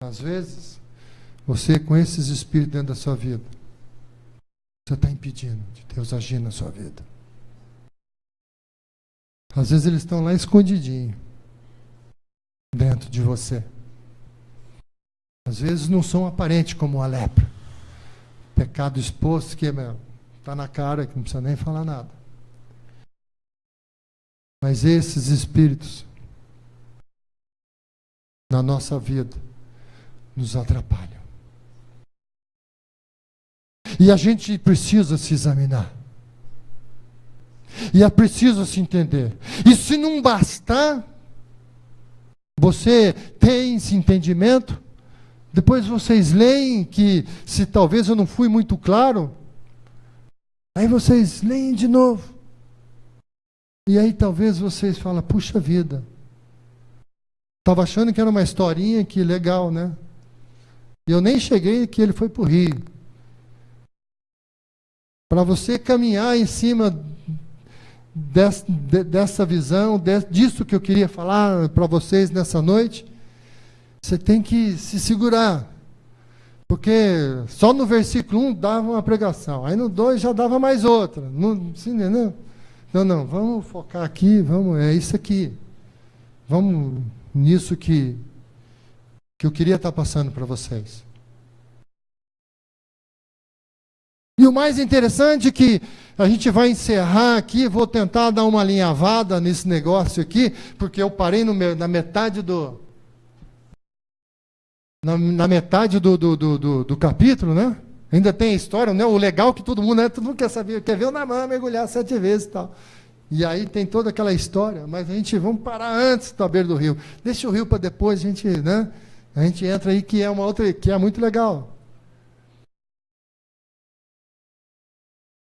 Às vezes, você com esses espíritos dentro da sua vida, você está impedindo de Deus agir na sua vida. Às vezes eles estão lá escondidinho, dentro de você. Às vezes não são aparentes como a lepra. Pecado exposto que está na cara, que não precisa nem falar nada. Mas esses espíritos, na nossa vida, nos atrapalham. E a gente precisa se examinar. E é preciso se entender. E se não bastar, você tem esse entendimento, depois vocês leem que, se talvez eu não fui muito claro, aí vocês leem de novo. E aí talvez vocês falem, puxa vida, estava achando que era uma historinha, que legal, né? E eu nem cheguei que ele foi para o Rio. Para você caminhar em cima dessa visão, disso que eu queria falar para vocês nessa noite, você tem que se segurar, porque só no versículo 1 dava uma pregação, aí no 2 já dava mais outra, não, vamos focar aqui, é isso aqui, vamos nisso que eu queria estar passando para vocês. E o mais interessante é que a gente vai encerrar aqui, vou tentar dar uma alinhavada nesse negócio aqui, porque eu parei na metade do capítulo, né? Ainda tem a história, né? O legal é que todo mundo quer saber, quer ver o Naamã mergulhar 7 vezes e tal. E aí tem toda aquela história, mas vamos parar antes da beira do rio. Deixa o rio para depois, a gente entra aí, que é uma outra, que é muito legal.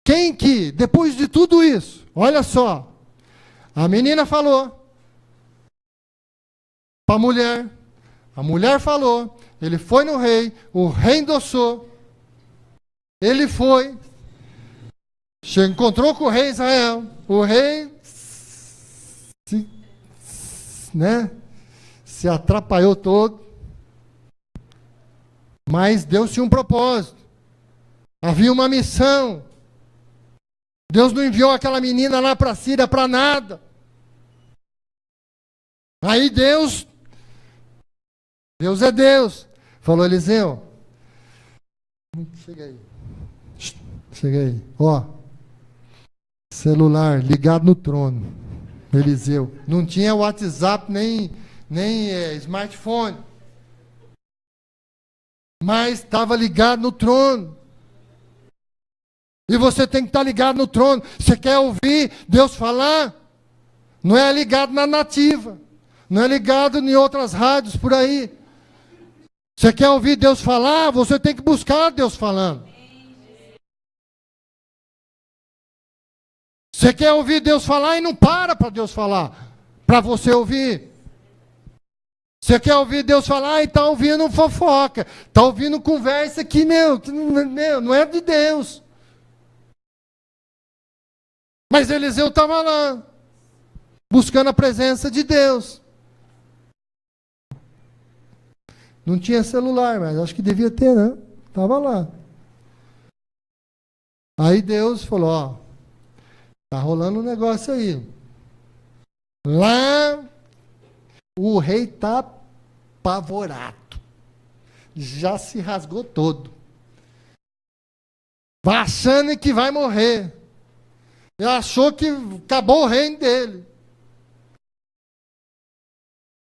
Quem que, depois de tudo isso, olha só, a menina falou para a mulher falou, ele foi no rei, o rei endossou, ele foi, encontrou com o rei Israel, o rei se atrapalhou todo, mas Deus tinha um propósito, havia uma missão. Deus não enviou aquela menina lá para a Síria para nada. Aí Deus é Deus. Falou, Eliseu. Chega aí. Ó. Celular ligado no trono. Eliseu. Não tinha WhatsApp nem smartphone. Mas estava ligado no trono. E você tem que estar ligado no trono. Você quer ouvir Deus falar? Não é ligado na nativa. Não é ligado em outras rádios por aí. Você quer ouvir Deus falar? Você tem que buscar Deus falando. Você quer ouvir Deus falar e não para Deus falar. Para você ouvir. Você quer ouvir Deus falar e está ouvindo fofoca. Está ouvindo conversa que, não é de Deus. Mas Eliseu estava lá, buscando a presença de Deus. Não tinha celular, mas acho que devia ter, né? Estava lá. Aí Deus falou, ó, tá rolando um negócio aí. Lá, o rei está apavorado. Já se rasgou todo. Achando que vai morrer. Ele achou que acabou o reino dele.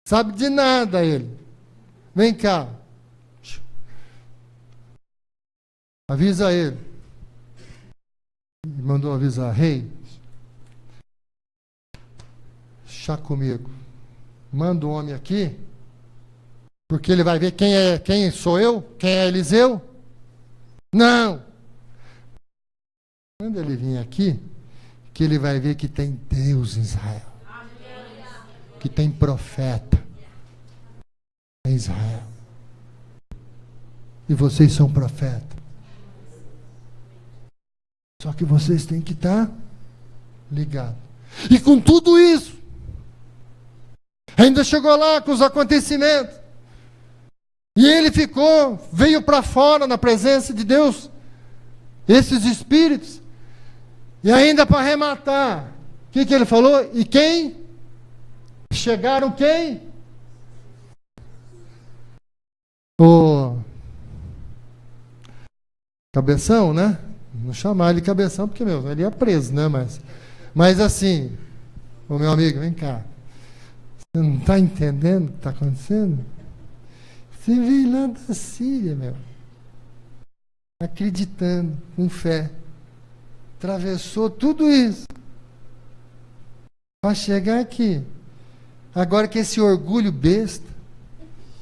Sabe de nada ele. Vem cá. Avisa ele. Mandou avisar. Rei, chá comigo. Manda um homem aqui. Porque ele vai ver quem sou eu? Quem é Eliseu? Não. Quando ele vir aqui, que ele vai ver que tem Deus em Israel, que tem profeta em Israel. E vocês são profetas. Só que vocês têm que estar ligados. E com tudo isso, ainda chegou lá com os acontecimentos. E ele veio para fora na presença de Deus, esses espíritos. E ainda para arrematar, o que ele falou? E quem? Chegaram quem? O Cabeção, né? Não chamar ele de Cabeção, porque, ele ia preso, né? Mas assim, ô meu amigo, vem cá. Você não está entendendo o que está acontecendo? Você veio lá da Síria, acreditando, com fé. Atravessou tudo isso para chegar aqui. Agora que esse orgulho besta,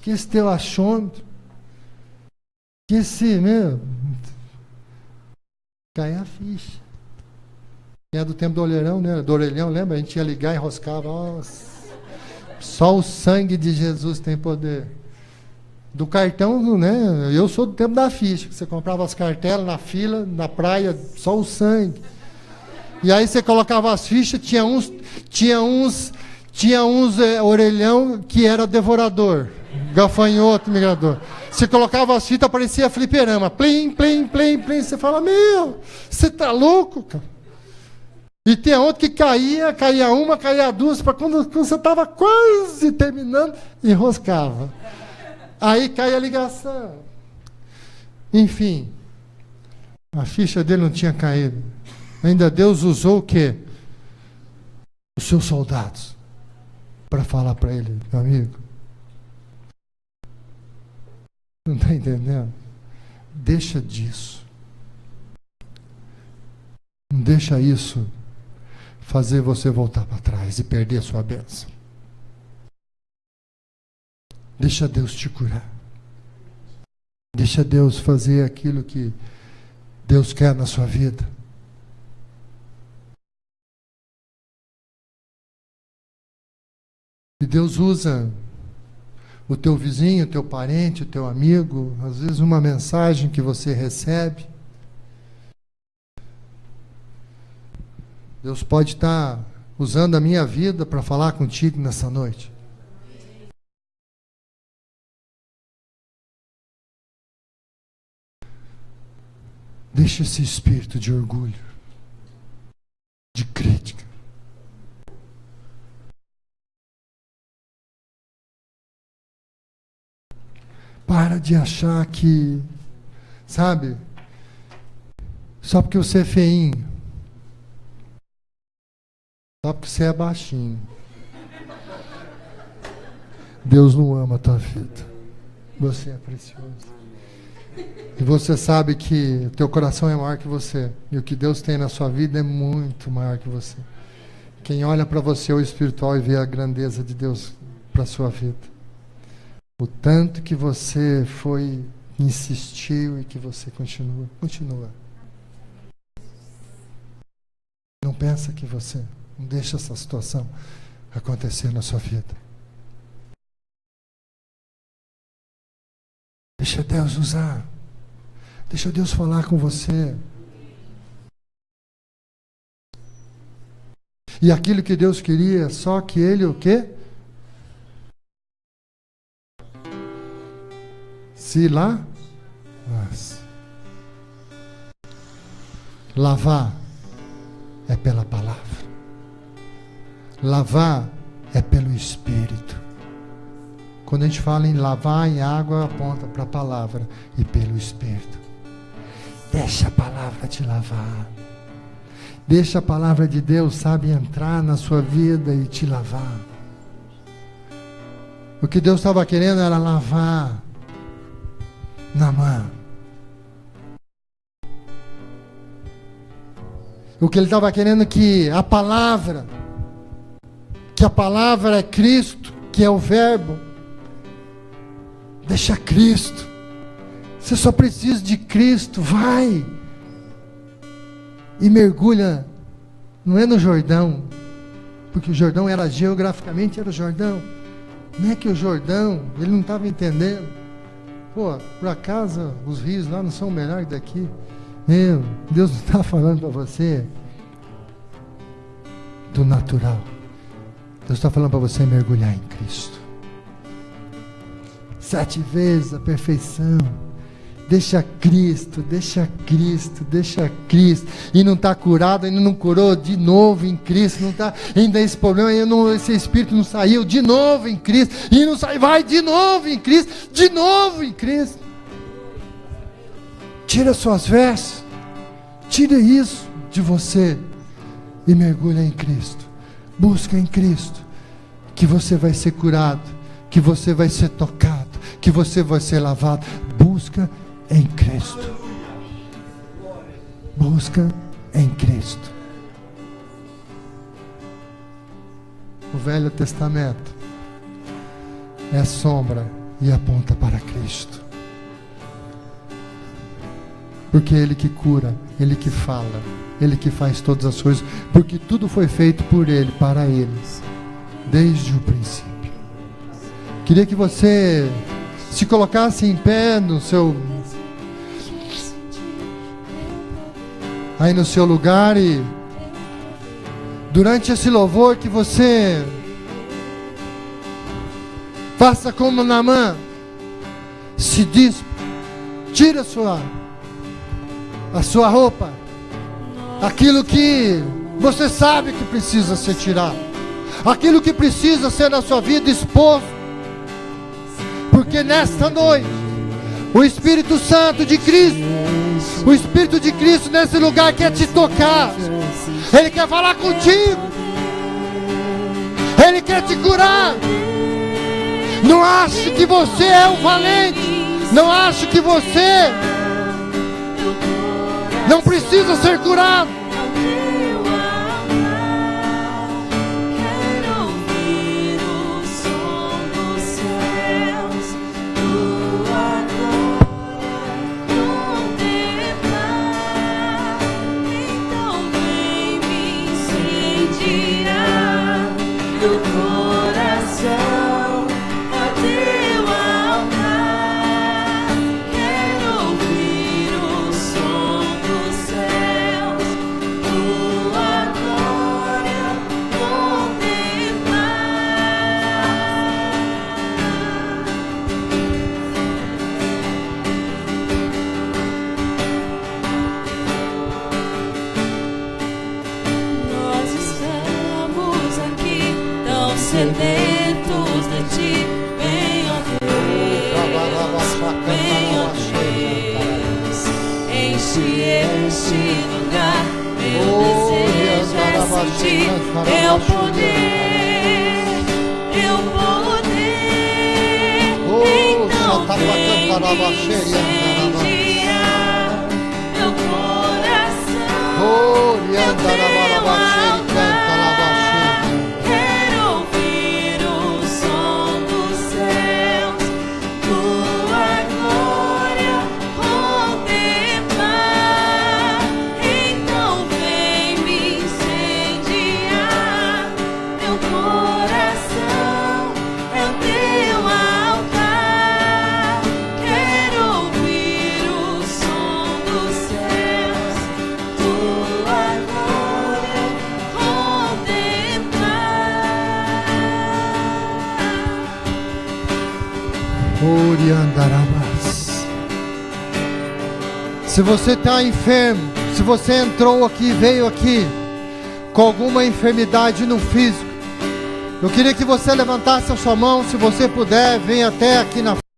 que esse teu achômetro, que esse, cai a ficha. Quem é do tempo do orelhão, né? Do orelhão, lembra? A gente ia ligar e enroscava. Nossa. Só o sangue de Jesus tem poder. Do cartão, né? Eu sou do tempo da ficha. Você comprava as cartelas na fila, na praia, só o sangue. E aí você colocava as fichas, tinha uns orelhão que era devorador, gafanhoto, migrador. Você colocava as fitas, aparecia fliperama. Plim, plim, plim, plim. Você fala, você tá louco, cara? E tem outro que caía uma, caía duas, para quando você estava quase terminando, enroscava. Aí cai a ligação. Enfim, a ficha dele não tinha caído. Ainda Deus usou o quê? Os seus soldados para falar para ele, meu amigo. Não está entendendo? Deixa disso. Não deixa isso fazer você voltar para trás e perder a sua bênção. Deixa Deus te curar. Deixa Deus fazer aquilo que Deus quer na sua vida. E Deus usa o teu vizinho, o teu parente, o teu amigo, às vezes uma mensagem que você recebe. Deus pode estar usando a minha vida para falar contigo nessa noite. Deixa esse espírito de orgulho, de crítica. Para de achar que, sabe, só porque você é feinho, só porque você é baixinho, Deus não ama a tua vida. Você é precioso. E você sabe que o teu coração é maior que você. E o que Deus tem na sua vida é muito maior que você. Quem olha para você é o espiritual e vê a grandeza de Deus para a sua vida. O tanto que você insistiu e que você continua. Não pensa que você não deixa essa situação acontecer na sua vida. Deixa Deus usar. Deixa Deus falar com você. E aquilo que Deus queria, só que Ele o quê? Se lavar é pela palavra. Lavar é pelo Espírito. Quando a gente fala em lavar em água, aponta para a palavra e pelo Espírito. Deixa a palavra te lavar. Deixa a palavra de Deus, sabe, entrar na sua vida e te lavar. O que Deus estava querendo era lavar Naamã. O que ele estava querendo que a palavra é Cristo, que é o Verbo. Deixa Cristo. Você só precisa de Cristo. Vai e mergulha Não é no Jordão, porque o Jordão era geograficamente, era o Jordão. Não é que o Jordão, ele não estava entendendo. Pô, por acaso os rios lá não são melhores daqui? Deus não está falando para você do natural. Deus está falando para você mergulhar em Cristo. 7 vezes a perfeição. Deixa Cristo, deixa Cristo, deixa Cristo. E não está curado, ainda não curou, de novo em Cristo. Não está ainda esse problema, esse espírito não saiu, de novo em Cristo. E não sai, vai de novo em Cristo, de novo em Cristo. Tira suas vestes, tira isso de você e mergulha em Cristo. Busca em Cristo, que você vai ser curado, que você vai ser tocado, que você vai ser lavado. Busca em Cristo. Busca em Cristo. O Velho Testamento é sombra e aponta para Cristo. Porque Ele que cura, Ele que fala, Ele que faz todas as coisas, porque tudo foi feito por Ele, para eles, desde o princípio. Queria que você se colocasse em pé aí no seu lugar, e durante esse louvor que você faça como Naamã, se diz, tira a sua roupa, aquilo que você sabe que precisa ser tirado, aquilo que precisa ser na sua vida exposto, porque nesta noite o Espírito Santo de Cristo, o Espírito de Cristo nesse lugar quer te tocar, Ele quer falar contigo, Ele quer te curar. Não ache que você é um valente, não ache que você não precisa ser curado. Sedentos de ti, venha Deus, venha Deus, enche este lugar. Meu desejo é sentir teu poder, teu poder. Então vem incendiar meu coração, meu teu altar. Se você está enfermo, se você entrou aqui, veio aqui com alguma enfermidade no físico, eu queria que você levantasse a sua mão, se você puder, venha até aqui na frente.